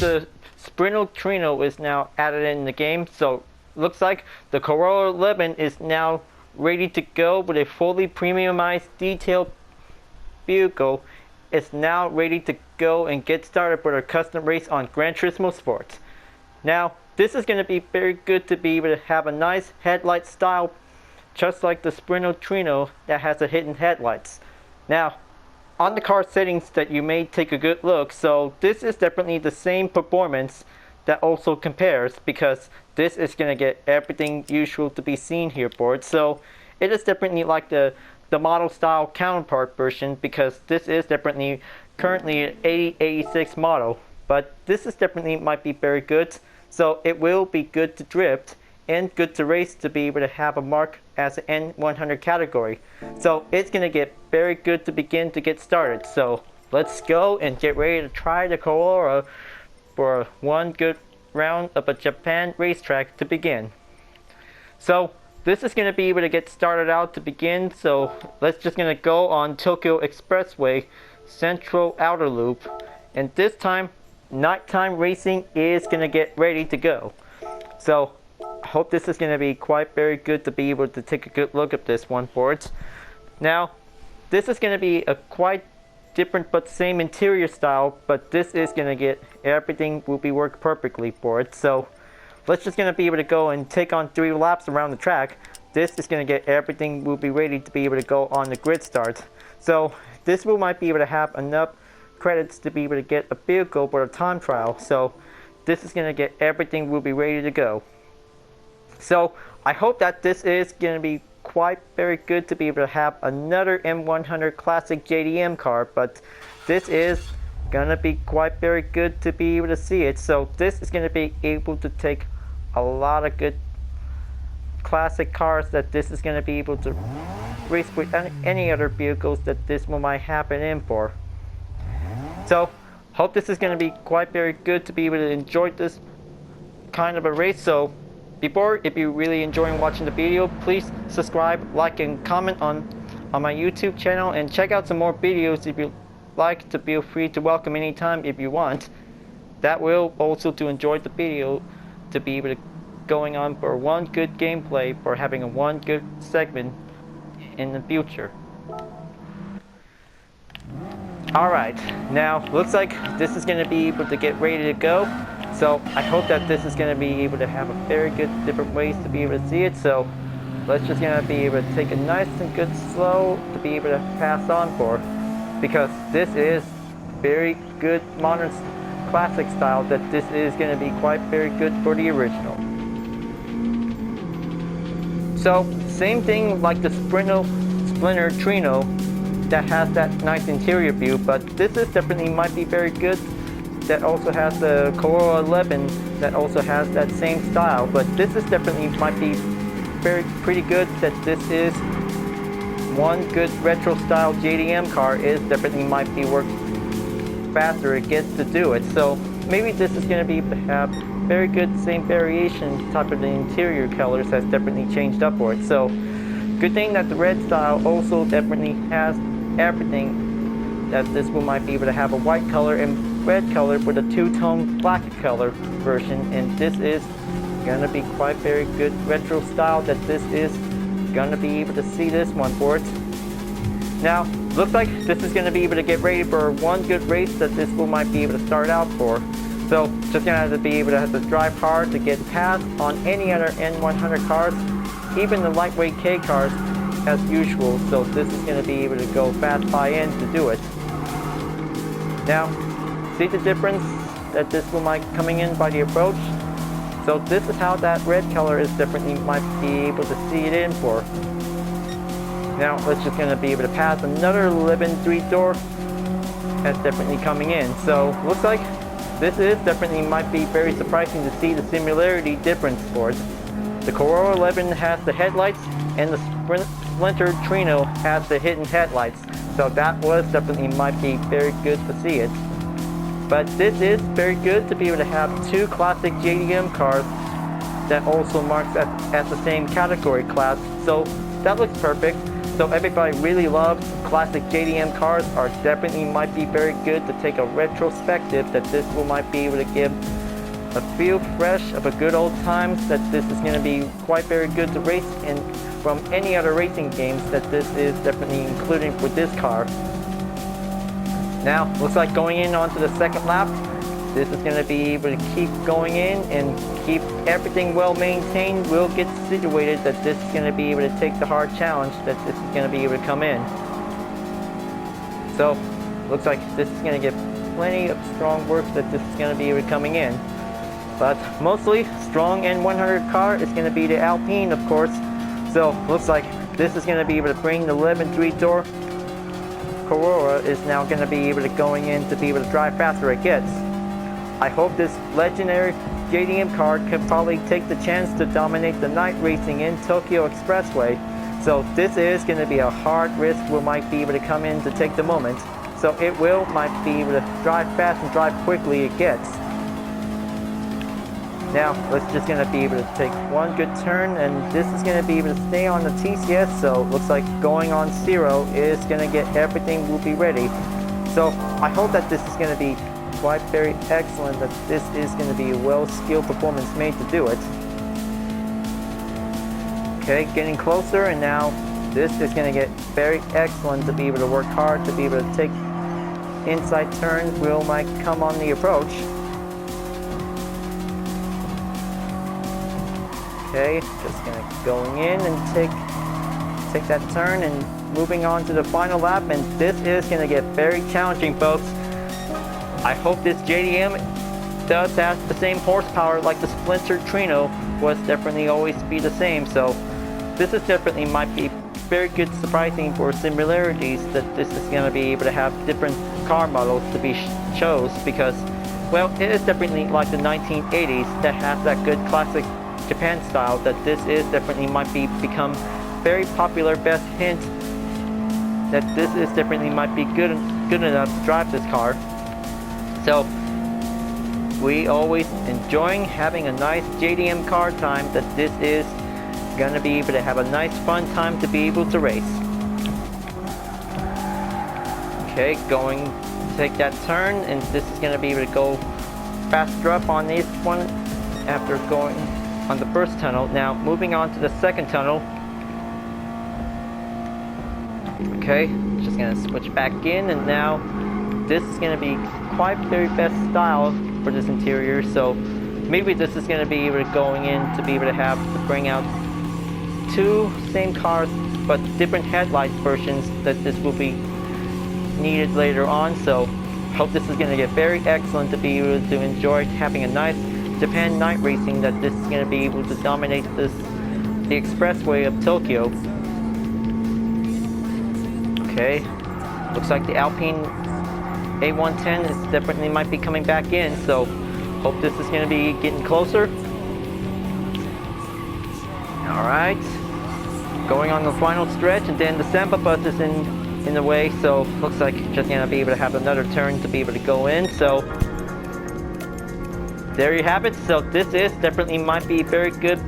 the Sprint Trino is now added in the game, so looks like the Corolla Levin is now ready to go with a fully premiumized detailed vehicle. It's now ready to go and get started with our custom race on Gran Turismo Sports. Now, this is going to be very good to be able to have a nice headlight style, just like the Sprint Trino that has the hidden headlights. Now, on the car settings that you may take a good look, so this is definitely the same performance that also compares, because this is going to get everything usual to be seen here for it. So it is definitely like the model style counterpart version, because this is definitely currently an AE86 model, but this is definitely might be very good. So it will be good to drift and good to race to be able to have a mark as an N100 category. So it's going to get very good to begin to get started. So let's go and get ready to try the Corolla for one good round of a Japan racetrack to begin. So this is going to be able to get started out to begin. So let's just going to go on Tokyo Expressway Central Outer Loop, and this time nighttime racing is going to get ready to go. So I hope this is going to be quite very good to be able to take a good look at this one for it. Now, this is going to be a quite different but same interior style, but this is going to get everything will be work perfectly for it. So let's just going to be able to go and take on 3 laps around the track. This is going to get everything will be ready to be able to go on the grid start. So this will might be able to have enough credits to be able to get a vehicle for a time trial. So this is going to get everything will be ready to go. So I hope that this is going to be quite very good to be able to have another M100 classic JDM car, but this is going to be quite very good to be able to see it. So this is going to be able to take a lot of good classic cars that this is going to be able to race with any other vehicles that this one might happen in for. So hope this is going to be quite very good to be able to enjoy this kind of a race. So before, if you're really enjoying watching the video, please subscribe, like, and comment on my YouTube channel, and check out some more videos if you like. To feel free to welcome anytime if you want. That will also to enjoy the video to be able to going on for one good gameplay, for having a one good segment in the future. Alright, now looks like this is going to be able to get ready to go. So I hope that this is going to be able to have a very good different ways to be able to see it. So let's just going to be able to take a nice and good slow to be able to pass on for, because this is very good modern classic style that this is going to be quite very good for the original. So same thing like the Sprinter Trino that has that nice interior view, but this is definitely might be very good. That also has the Corolla Levin that also has that same style, but this is definitely might be pretty good. That this is one good retro style JDM car is definitely might be work faster it gets to do it. So maybe this is going to be have very good same variation type of the interior colors has definitely changed up for it. So good thing that the red style also definitely has everything that this one might be able to have a white color and red color with a two-tone black color version, and this is gonna be quite very good retro style that this is gonna be able to see this one for it. Now looks like this is gonna be able to get ready for one good race that this one might be able to start out for. So just gonna have to be able to have to drive hard to get past on any other N100 cars, even the lightweight K cars as usual. So this is gonna be able to go fast by in to do it. Now see the difference that this one might coming in by the approach. So this is how that red color is definitely might be able to see it in for. Now let's just gonna be able to pass another Levin 3-door that's definitely coming in. So looks like this is definitely might be very surprising to see the similarity difference for it. The Corolla Levin has the headlights and the Sprinter Trino has the hidden headlights. So that was definitely might be very good to see it. But this is very good to be able to have 2 classic JDM cars that also marks at the same category class. So that looks perfect. So everybody really loves classic JDM cars are definitely might be very good to take a retrospective that this will might be able to give a feel fresh of a good old times, that this is going to be quite very good to race in from any other racing games, that this is definitely including for this car. Now, looks like going in onto the second lap, this is going to be able to keep going in and keep everything well maintained. We'll get situated that this is going to be able to take the hard challenge, that this is going to be able to come in. So, looks like this is going to get plenty of strong work, that this is going to be able to coming in. But mostly, strong N100 car is going to be the Alpine, of course. So, looks like this is going to be able to bring the Levin 3-door Corolla is now going to be able to going in to be able to drive faster it gets. I hope this legendary JDM car can probably take the chance to dominate the night racing in Tokyo Expressway. So this is going to be a hard risk we might be able to come in to take the moment. So it might be able to drive fast and drive quickly it gets. Now, let's just going to be able to take one good turn, and this is going to be able to stay on the TCS, so looks like going on 0 is going to get everything will be ready. So I hope that this is going to be quite very excellent, that this is going to be a well-skilled performance made to do it. Okay, getting closer, and now this is going to get very excellent to be able to work hard, to be able to take inside turns, will might come on the approach. Okay, just gonna going in and take that turn and moving on to the final lap, and this is gonna get very challenging, folks. I hope this JDM does have the same horsepower like the Splinter Trino was definitely always be the same. So this is definitely might be very good surprising for similarities, that this is gonna be able to have different car models to be chose, because well, it is definitely like the 1980s that has that good classic Japan style, that this is definitely might be become very popular. Best hint that this is definitely might be good enough to drive this car. So we always enjoying having a nice JDM car time, that this is gonna be able to have a nice fun time to be able to race. Okay, going to take that turn, and this is gonna be able to go faster up on this one after going on the first tunnel. Now moving on to the second tunnel. Okay, just gonna switch back in, and now this is gonna be quite very best style for this interior. So maybe this is gonna be able to going in to be able to have to bring out two same cars but different headlight versions, that this will be needed later on. So hope this is gonna get very excellent to be able to enjoy having a nice Japan night racing, that this is going to be able to dominate the expressway of Tokyo. Okay, looks like the Alpine A110 is definitely might be coming back in, so hope this is going to be getting closer. Alright, going on the final stretch, and then the Samba bus is in the way, so looks like just going to be able to have another turn to be able to go in. So there you have it. So this is definitely might be a very good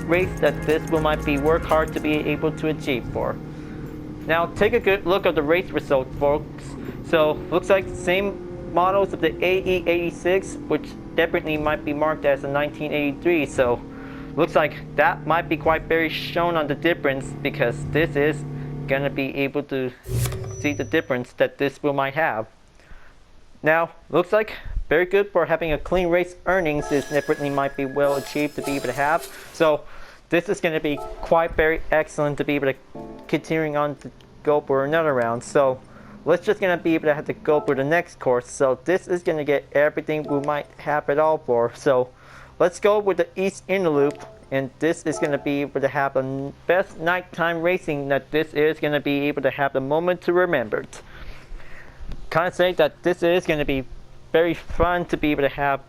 race, that this will might be work hard to be able to achieve for. Now take a good look at the race result, folks. So looks like same models of the AE86, which definitely might be marked as a 1983. So looks like that might be quite very shown on the difference, because this is gonna be able to see the difference that this will might have. Now looks like very good for having a clean race earnings, is definitely might be well achieved to be able to have. So this is going to be quite very excellent to be able to continuing on to go for another round. So let's just going to be able to have to go for the next course. So this is going to get everything we might have it all for. So let's go with the East Inner Loop, and this is going to be able to have the best nighttime racing, that this is going to be able to have the moment to remember it. Kind of say that this is going to be very fun to be able to have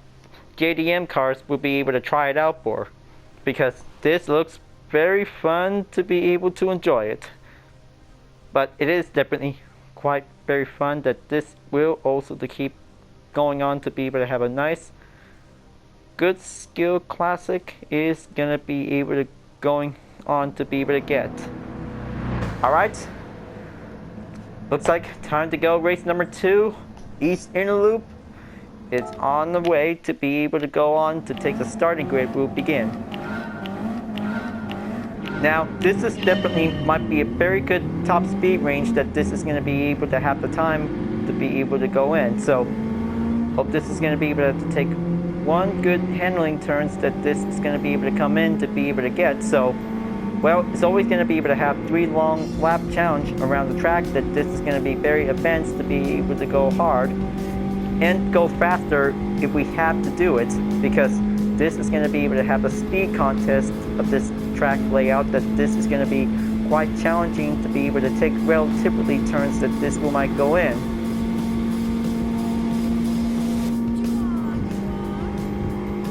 JDM cars will be able to try it out for, because this looks very fun to be able to enjoy it. But it is definitely quite very fun, that this will also to keep going on to be able to have a nice good skill classic is gonna be able to going on to be able to get. Alright. Looks like time to go race number 2. East Inner Loop. It's on the way to be able to go on to take the starting grid will begin. Now, this is definitely might be a very good top speed range that this is going to be able to have the time to be able to go in. So, hope this is going to be able to take one good handling turns that this is going to be able to come in to be able to get. So, well, it's always going to be able to have 3 long lap challenge around the track that this is going to be very advanced to be able to go hard and go faster if we have to do it, because this is going to be able to have a speed contest of this track layout that this is going to be quite challenging to be able to take relatively turns that this will might go in.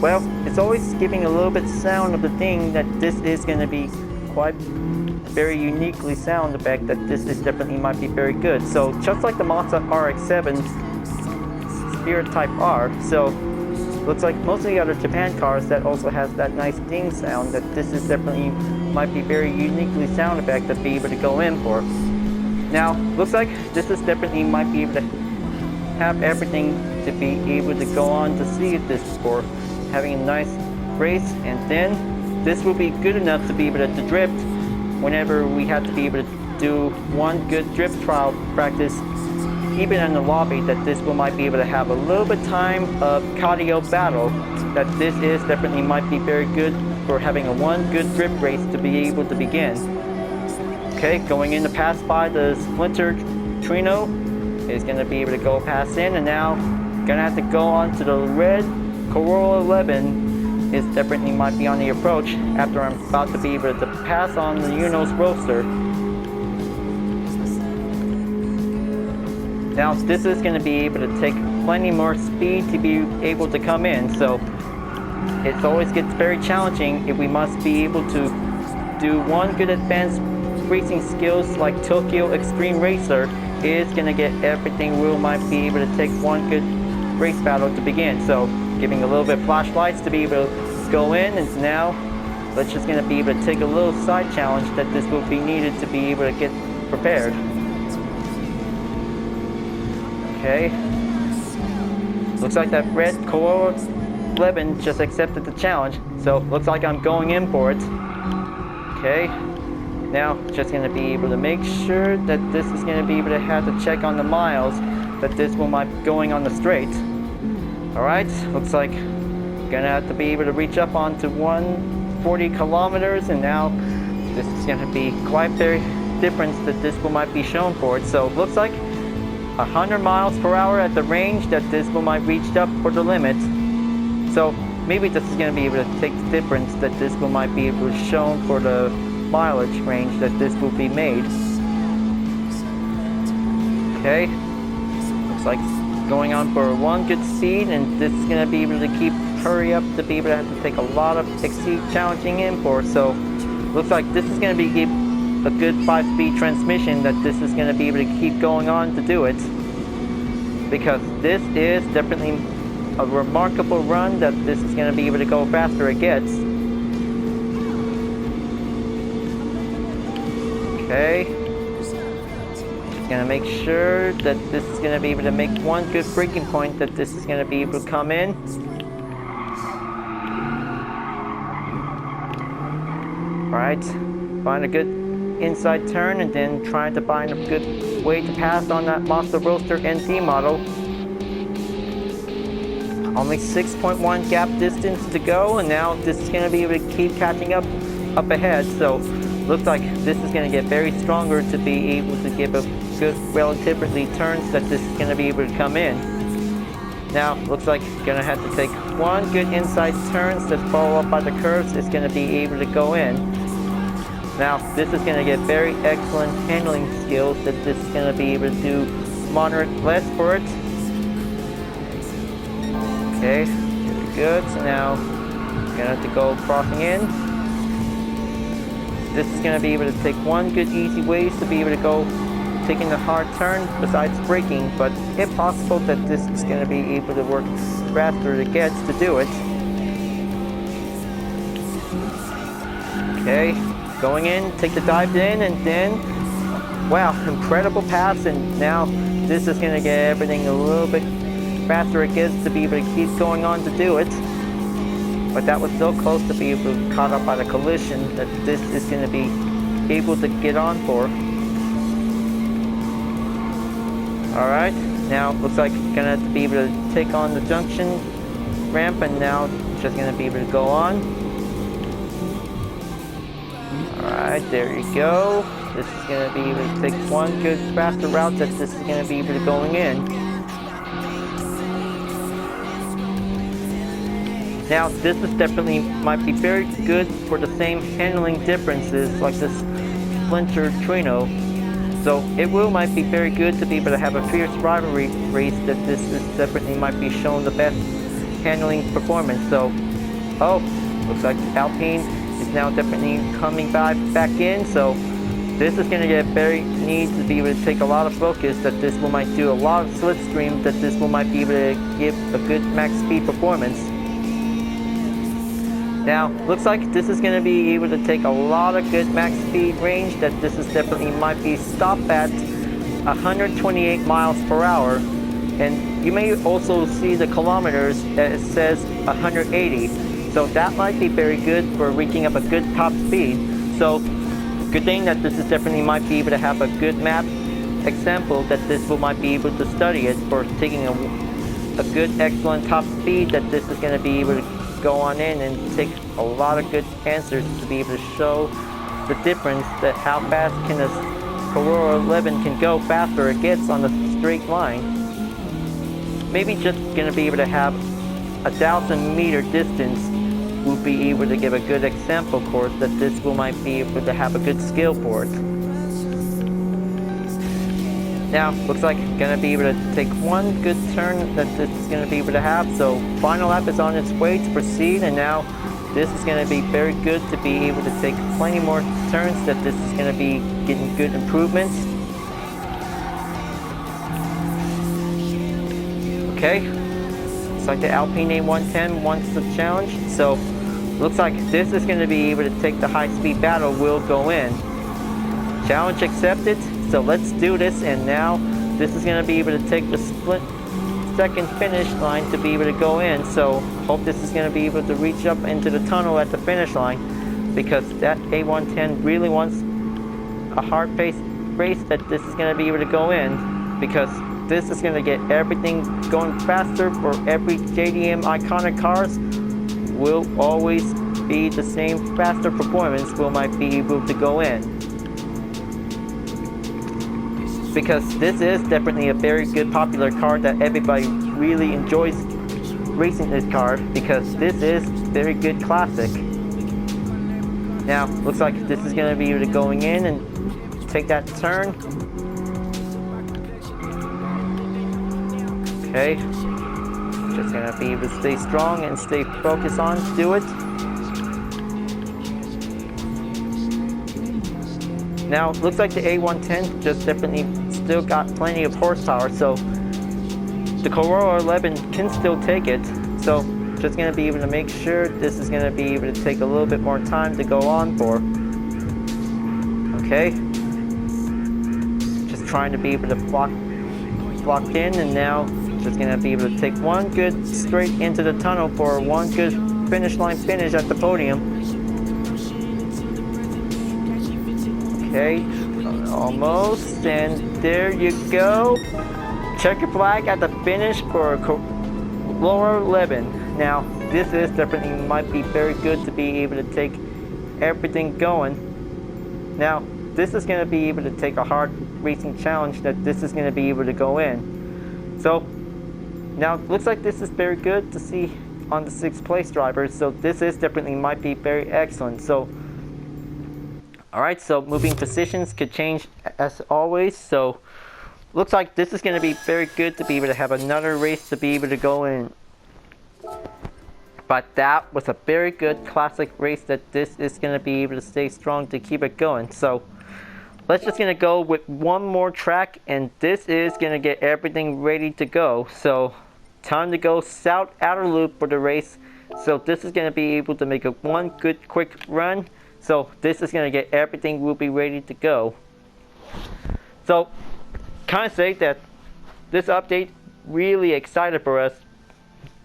Well, it's always giving a little bit sound of the thing that this is going to be quite very uniquely sound effect that this is definitely might be very good. So just like the Mazda RX-7 Spirit Type R, so looks like most of the other Japan cars that also has that nice ding sound that this is definitely might be very uniquely sound effect to be able to go in for. Now, looks like this is definitely might be able to have everything to be able to go on to see this for having a nice race, and then this will be good enough to be able to drift whenever we have to be able to do one good drift trial practice even in the lobby, that this will might be able to have a little bit time of cardio battle, that this is definitely might be very good for having a one good drift race to be able to begin. Okay, going in to pass by the Splinter Trino is going to be able to go pass in, and now going to have to go on to the red Corolla Levin is definitely might be on the approach after I'm about to be able to pass on the Uno's Roadster. Now this is going to be able to take plenty more speed to be able to come in, so it always gets very challenging if we must be able to do one good advanced racing skills like Tokyo Extreme Racer is going to get everything we might be able to take one good race battle to begin. So giving a little bit of flashlights to be able to go in, and now let's just going to be able to take a little side challenge that this will be needed to be able to get prepared. Okay, looks like that red Corolla Levin just accepted the challenge, so looks like I'm going in for it. Okay, now just going to be able to make sure that this is going to be able to have to check on the miles that this will might be going on the straight. Alright, looks like gonna have to be able to reach up onto 140 kilometers, and now this is going to be quite very difference that this will might be shown for it. So looks like 100 miles per hour at the range that this will might reached up for the limit. So maybe this is going to be able to take the difference that this will might be able to shown for the mileage range that this will be made. Okay, looks like going on for one good speed, and this is going to be able to keep hurry up to be able to have to take a lot of exceed challenging in for. So looks like this is going to be a good 5-speed transmission that this is going to be able to keep going on to do it, because this is definitely a remarkable run that this is going to be able to go faster it gets. Okay, just going to make sure that this is going to be able to make one good braking point that this is going to be able to come in. Alright, find a good inside turn, and then trying to find a good way to pass on that Mazda Roadster NT model. Only 6.1 gap distance to go, and now this is going to be able to keep catching up ahead. So looks like this is going to get very stronger to be able to give a good relatively turns that this is going to be able to come in. Now looks like going to have to take one good inside turns that follow up by the curves is going to be able to go in. Now, this is going to get very excellent handling skills that this is going to be able to do moderate less for it. Okay, good. So now, going to have to go crossing in. This is going to be able to take one good easy ways to be able to go taking a hard turn besides braking, but if possible that this is going to be able to work faster it gets to do it. Okay. Going in, take the dive in, and then wow, incredible pass, and now this is going to get everything a little bit faster it gets to be able to keep going on to do it. But that was so close to be able to caught up by the collision that this is going to be able to get on for. Alright, now looks like gonna be able to take on the junction ramp, and now just gonna be able to go on. Alright, there you go. This is gonna be able to take one good faster route that this is gonna be able to going in. Now this is definitely might be very good for the same handling differences like this Splinter Trino. So it might be very good to be able to have a fierce rivalry race that this is definitely might be shown the best handling performance. So, oh, looks like Alpine is now definitely coming back in. So this is going to get very need to be able to take a lot of focus that this will might do a lot of slipstream that this will might be able to give a good max speed performance. Now, looks like this is going to be able to take a lot of good max speed range that this is definitely might be stopped at 128 miles per hour. And you may also see the kilometers that it says 180. So that might be very good for reaching up a good top speed. So, good thing that this is definitely might be able to have a good map example that this will might be able to study it for taking a good excellent top speed that this is going to be able to go on in and take a lot of good answers to be able to show the difference that how fast can a Corolla Levin can go faster it gets on the straight line. Maybe just gonna be able to have 1,000-meter distance will be able to give a good example course that this will might be able to have a good skill for it. Now, looks like gonna be able to take one good turn that this is gonna be able to have. So final lap is on its way to proceed, and now this is gonna be very good to be able to take plenty more turns that this is gonna be getting good improvements. Okay, looks like the Alpine A110 wants the challenge. So looks like this is gonna be able to take the high-speed battle will go in. Challenge accepted. So let's do this, and now this is going to be able to take the split second finish line to be able to go in. So hope this is going to be able to reach up into the tunnel at the finish line, because that A110 really wants a hard-paced race that this is going to be able to go in, because this is going to get everything going faster for every JDM iconic cars will always be the same faster performance will might be able to go in. Because this is definitely a very good popular car that everybody really enjoys racing this car, because this is very good classic. Now, looks like this is going to be able to going in and take that turn. Okay, just going to be able to stay strong and stay focused on to do it. Now, looks like the A110 just definitely still got plenty of horsepower, so the Corolla Levin can still take it. So just going to be able to make sure this is going to be able to take a little bit more time to go on for. Okay, just trying to be able to block in, and now just going to be able to take one good straight into the tunnel for one good finish line finish at the podium. Okay, almost, and there you go. Checker flag at the finish for Corolla Levin. Now, this is definitely might be very good to be able to take everything going. Now, this is going to be able to take a hard racing challenge that this is going to be able to go in. So, now looks like this is very good to see on the 6th place drivers. So this is definitely might be very excellent. So. Alright, so moving positions could change as always, so looks like this is going to be very good to be able to have another race to be able to go in. But that was a very good classic race that this is going to be able to stay strong to keep it going. So let's just going to go with one more track, and this is going to get everything ready to go. So time to go south outer loop for the race. So this is going to be able to make a one good quick run. So this is going to get everything will be ready to go. So, kind of say that this update really excited for us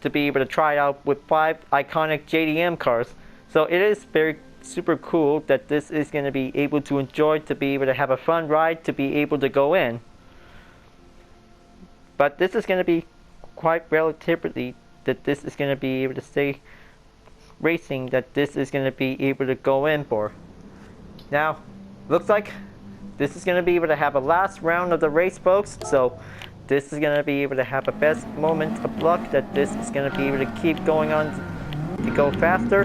to be able to try it out with 5 iconic JDM cars. So it is very super cool that this is going to be able to enjoy, to be able to have a fun ride, to be able to go in. But this is going to be quite relatively that this is going to be able to stay racing, that this is going to be able to go in for. Now, looks like this is going to be able to have a last round of the race, folks. So this is going to be able to have a best moment of luck, that this is going to be able to keep going on to go faster.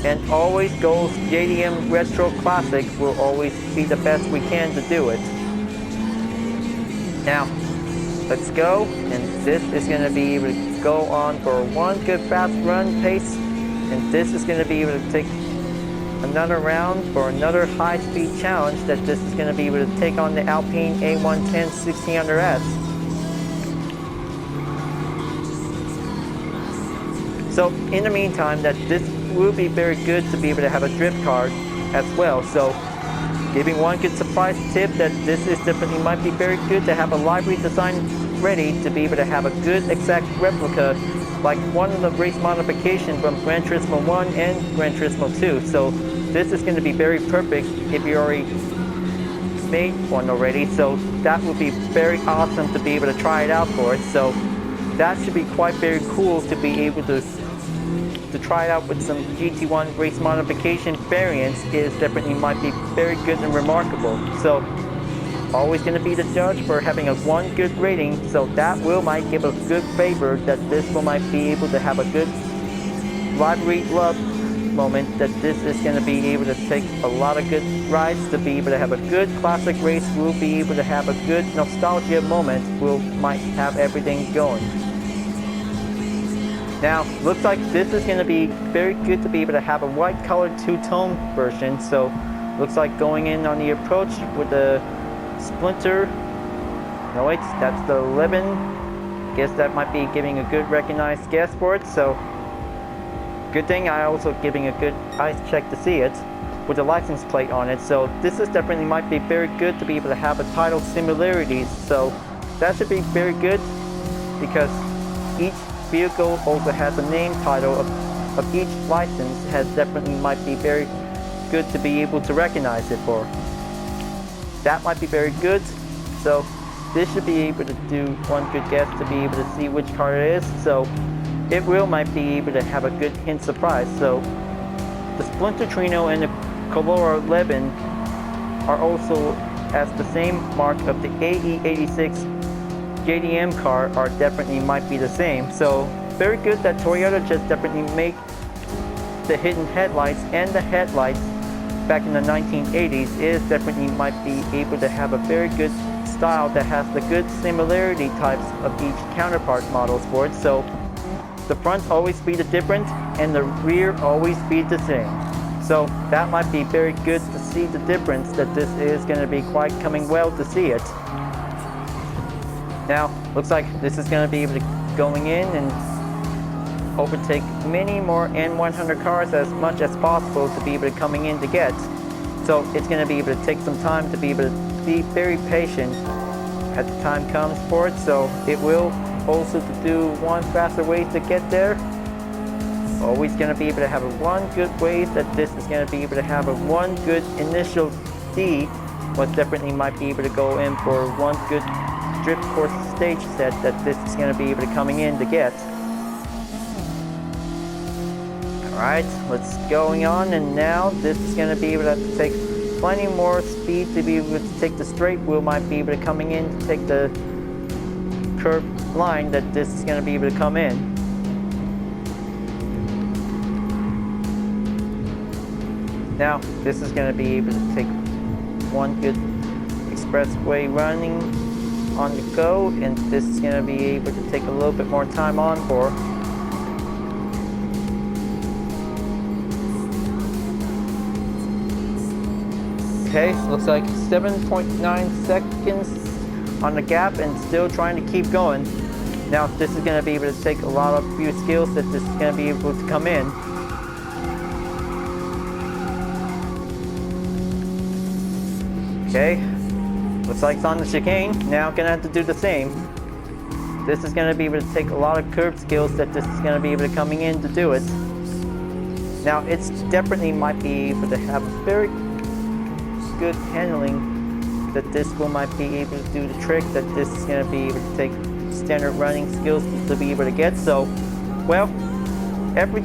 And always goes JDM Retro Classic will always be the best we can to do it. Now, let's go. And this is going to be able to go on for one good fast run pace. And this is going to be able to take another round for another high-speed challenge, that this is going to be able to take on the Alpine A110 1600S. So in the meantime, that this will be very good to be able to have a drift car as well. So giving one good surprise tip, that this is definitely might be very good to have a library design ready to be able to have a good exact replica, like one of the race modifications from Gran Turismo 1 and Gran Turismo 2. So this is going to be very perfect if you already made one already. So that would be very awesome to be able to try it out for it. So that should be quite very cool to be able to try it out with some GT1 race modification variants. Is definitely might be very good and remarkable. So always going to be the judge for having a one good rating. So that will might give a good favor that this will might be able to have a good library love moment, that this is going to be able to take a lot of good rides, to be able to have a good classic race. We'll be able to have a good nostalgia moment. We'll might have everything going. Now, looks like this is going to be very good to be able to have a white colored two-tone version. So looks like going in on the approach with the Splinter. No wait, that's the Levin. Guess that might be giving a good recognized guess for it. So good thing I also giving a good eyes check to see it with the license plate on it. So this is definitely might be very good to be able to have a title similarities. So that should be very good, because each vehicle also has a name title of each license, has definitely might be very good to be able to recognize it for. That might be very good. So this should be able to do one good guess to be able to see which car it is. So it will might be able to have a good hint surprise. So the Splinter Trino and the Corolla Levin are also as the same mark of the AE86 JDM car, are definitely might be the same. So very good that Toyota just definitely make the hidden headlights and the headlights back in the 1980s is definitely might be able to have a very good style that has the good similarity types of each counterpart models for it. So the front always be the different and the rear always be the same. So that might be very good to see the difference, that this is going to be quite coming well to see it. Now, looks like this is going to be able to going in and overtake many more N100 cars as much as possible to be able to coming in to get. So it's going to be able to take some time to be able to be very patient as the time comes for it. So it will also to do one faster way to get there. Always going to be able to have a one good way, that this is going to be able to have a one good initial D, but definitely might be able to go in for one good drift course stage set, that this is going to be able to coming in to get. Alright, let's going on, and now this is going to be able to take plenty more speed to be able to take the straight wheel, might be able to coming in to take the curved line, that this is going to be able to come in. Now, this is going to be able to take one good expressway running on the go, and this is going to be able to take a little bit more time on for. Okay, looks like 7.9 seconds on the gap and still trying to keep going. Now, this is going to be able to take a lot of few skills, that this is going to be able to come in. Okay, Looks like it's on the chicane. Now gonna have to do the same. This is gonna be able to take a lot of curb skills that this is gonna be able to coming in to do it. Now it's definitely might be able to have a very good handling that this will might be able to do the trick that this is gonna be able to take standard running skills to be able to get. So, well, every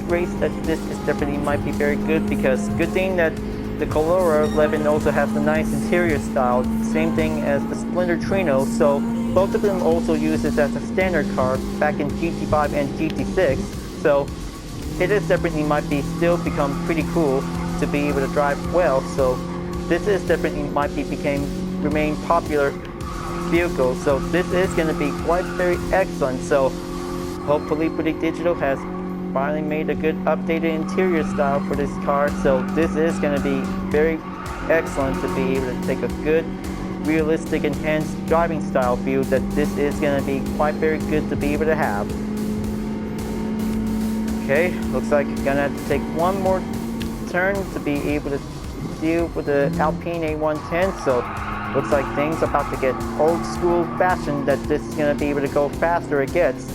race that this is definitely might be very good, because good thing that the Corolla Levin also has the nice interior style, same thing as the Splinter Trino, so both of them also use this as a standard car back in GT5 and GT6, so it is definitely might be still become pretty cool to be able to drive well. So this is definitely might be remain popular vehicle, so this is going to be quite very excellent. So hopefully Pretty Digital has finally made a good updated interior style for this car, so this is going to be very excellent to be able to take a good realistic enhanced driving style feel that this is going to be quite very good to be able to have. Okay, looks like you're gonna have to take one more turn to be able to deal with the Alpine A110, so looks like things are about to get old school fashion that this is gonna be able to go faster it gets.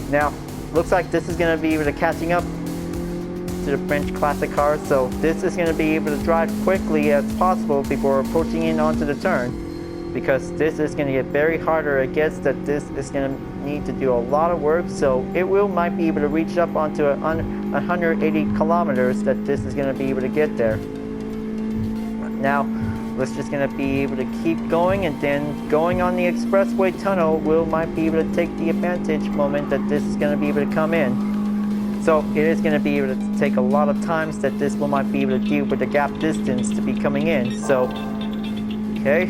Now, looks like this is gonna be able to catching up to the French classic cars, so this is gonna be able to drive quickly as possible before approaching in onto the turn, because this is gonna get very harder it gets that this is gonna need to do a lot of work, so it will might be able to reach up onto 180 kilometers that this is going to be able to get there. Now let's just going to be able to keep going, and then going on the expressway tunnel will might be able to take the advantage moment that this is going to be able to come in. So it is going to be able to take a lot of times that this will might be able to deal with the gap distance to be coming in. So okay,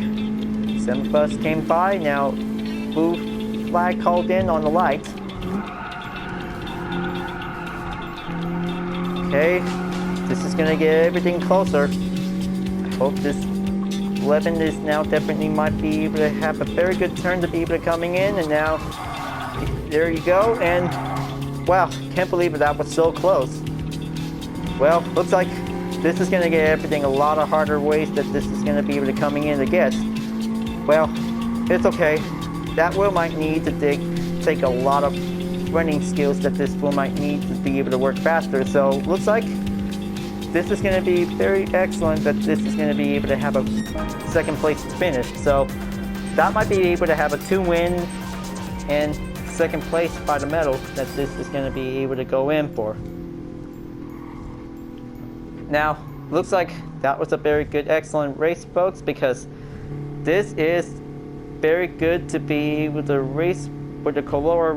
some bus came by, now blue flag called in on the light. Okay, this is gonna get everything closer. I hope this Levin is now definitely might be able to have a very good turn to be able to coming in, and now there you go, and wow, can't believe that was so close. Well, looks like this is gonna get everything a lot of harder ways that this is gonna be able to coming in to get. Well, it's okay. That will might need to take a lot of running skills that this will might need to be able to work faster. So looks like this is going to be very excellent that this is going to be able to have a second place finish. So that might be able to have a 2 wins and second place by the medal that this is going to be able to go in for. Now looks like that was a very good excellent race, folks, because this is very good to be able to race with the Corolla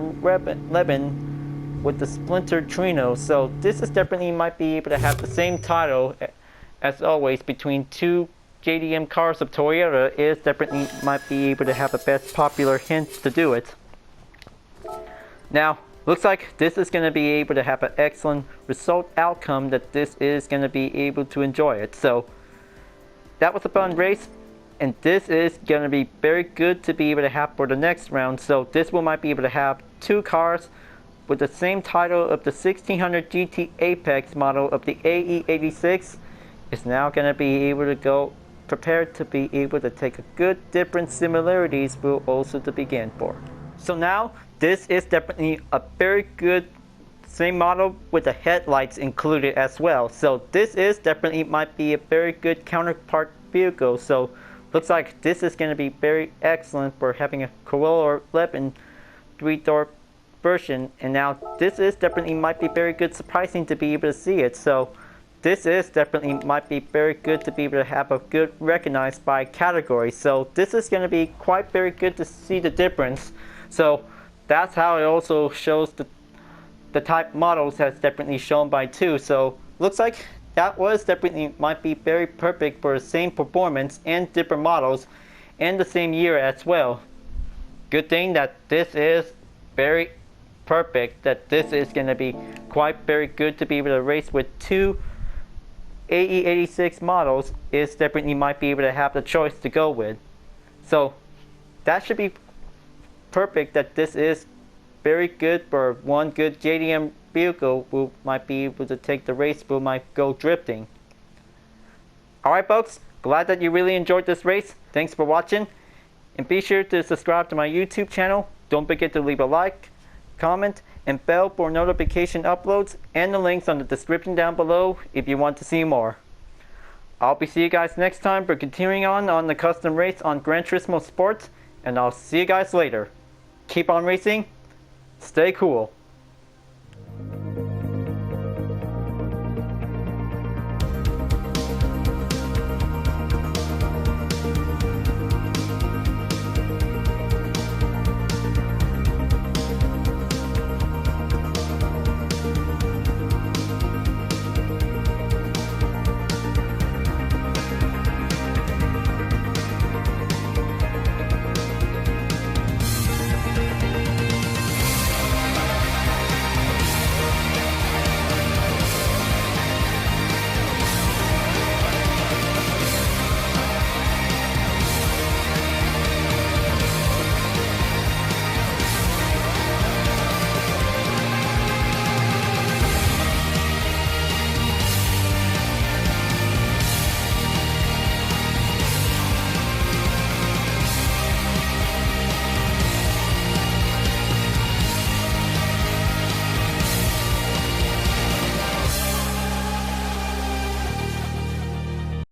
Levin with the Splinter Trino. So this is definitely might be able to have the same title as always between two JDM cars of Toyota. Is definitely might be able to have the best popular hint to do it. Now looks like this is going to be able to have an excellent result outcome that this is going to be able to enjoy it. So that was a fun race. And this is going to be very good to be able to have for the next round. So this will might be able to have 2 cars with the same title of the 1600 GT Apex model of the AE86 is now going to be able to go prepared to be able to take a good different similarities will also to begin for. So now this is definitely a very good same model with the headlights included as well. So this is definitely might be a very good counterpart vehicle. So looks like this is going to be very excellent for having a Corolla Levin 3-door version, and now this is definitely might be very good surprising to be able to see it. So this is definitely might be very good to be able to have a good recognized by category. So this is going to be quite very good to see the difference. So that's how it also shows the type models has definitely shown by 2. So looks like that was definitely might be very perfect for the same performance and different models and the same year as well. Good thing that this is very perfect, that this is going to be quite very good to be able to race with 2 AE86 models is definitely might be able to have the choice to go with. So that should be perfect that this is very good for one good JDM vehicle who might be able to take the race, who might go drifting. Alright folks, glad that you really enjoyed this race. Thanks for watching, and be sure to subscribe to my YouTube channel. Don't forget to leave a like, comment, and bell for notification uploads, and the links on the description down below if you want to see more. I'll be see you guys next time for continuing on the custom race on Gran Turismo Sports, and I'll see you guys later. Keep on racing, stay cool.